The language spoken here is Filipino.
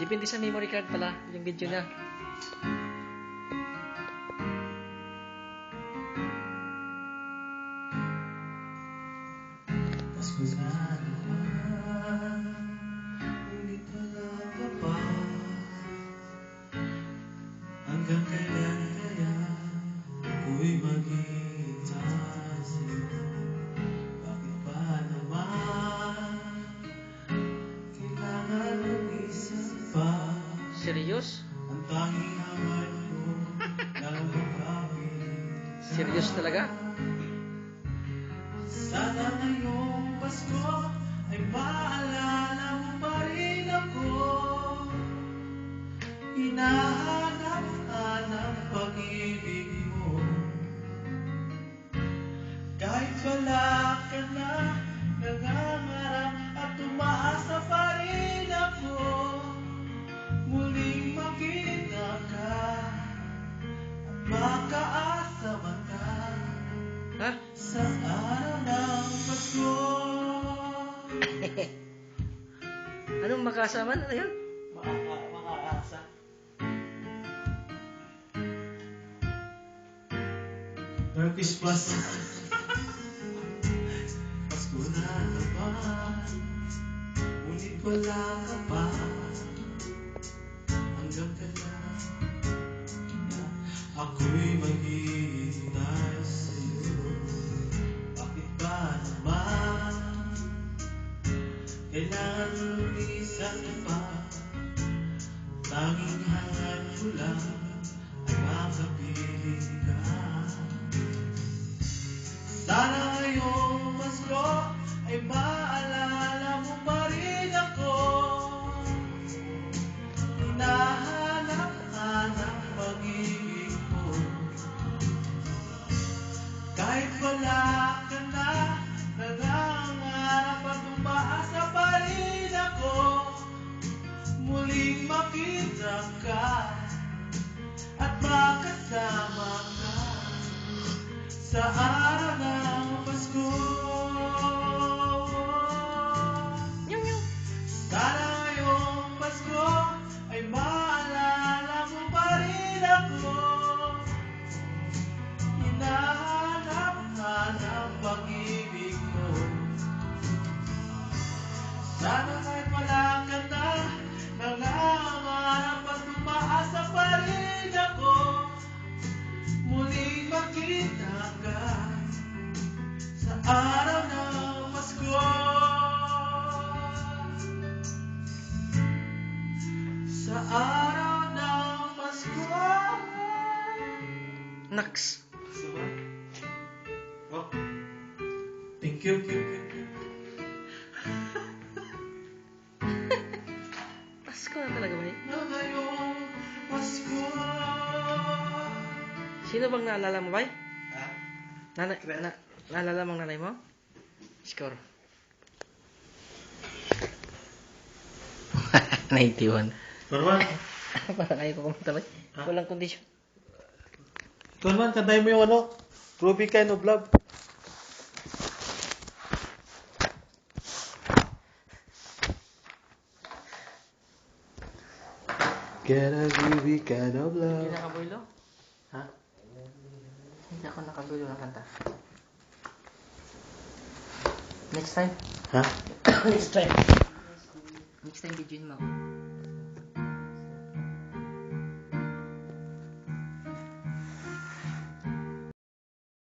Depende sa memory card pala, yung video niya. Pasko na naman, ngunit wala ka pa. Hanggang kailan kaya ako'y maghihintay sa'yo? Bakit ba naman kailangan ng isa pa? Serious? Ang tanging hangad ko na makapit. Serious talaga? Sana ngayong Pasko ay maalala mo pa rin ako. Hinahanap ang pag-ibig mo. Kahit wala ka na, nangangarap at umaasa pa rin ako. Muling makita ka at makaasa mata Ha? sa araw ng Pasko. Anong makasama? Ano yun? Makaasa. Merry Christmas. Pasko na naman, ngunit wala ka pa. Hanggang kailan ako'y maghihintay sa'yo? Bakit ba naman kailangan lumisan pa? Tanging hangad ko lang ay makapiling ka. Sana ngayong Pasko ay maalala mo pa rin ako. Hinahanap ang pag-ibig mo. Kahit wala ka na, nangangarap at umaasa pa rin ako. Muling makita ka at makasama ka sa araw ng Pasko. Sana ngayong Pasko ay maalala mo pa rin ako. Hinahanap ang pag-ibig mo. Sana kahit wala ka na, nangangarap at umaasa pa rin ako. Muling makita ka sa araw ng Pasko. Sa araw ng Pasko. Naks. Oh. Thank you. Pasko na talaga ba yun? Na ngayong Pasko. Sino bang naalala mo ba? Ha? Naalala mong nanay mo? Score. 91. Tuan, Parang ayaw ko kumunta ba? Walang kondisyon. Tuan, kantahin mo yung ano? Ruby Kind of Love. Get a ruby kind of Hindi love. nakabulo? Ha? Hindi ako nakabulo ng kanta. Next time? Ha? Next time. Next time, video mo ako.